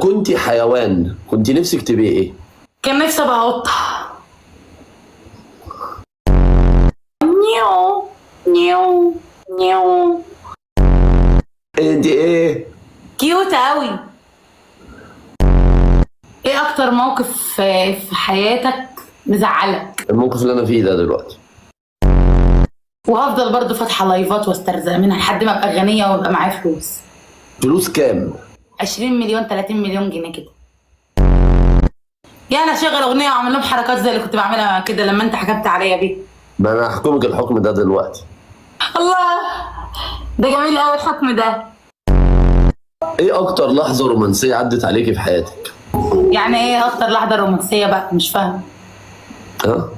كنتي حيوان كنتي نفسك تبقي ايه؟ كان نفسي ابقى قطة. نيو نيو نيو. انت ايه؟ كيوت اوي. ايه اكتر موقف في حياتك مزعلك؟ الموقف اللي انا فيه ده دلوقتي. وهفضل برضو فاتحه لايفات واسترزق منها لحد ما ابقى غنيه ويبقى معايا فلوس. فلوس كام؟ 20 مليون 30 مليون جنيه كده. يعني اشغل اغنيه واعمل لهم حركات زي اللي كنت بعملها كده لما انت حكمت عليا بيه. ما انا هحكمك الحكم ده دلوقتي. الله، ده جميل قوي الحكم ده. ايه اكتر لحظة رومانسية عدت عليكي في حياتك؟ يعني ايه اكتر لحظه رومانسيه بقى؟ مش فاهم. ها؟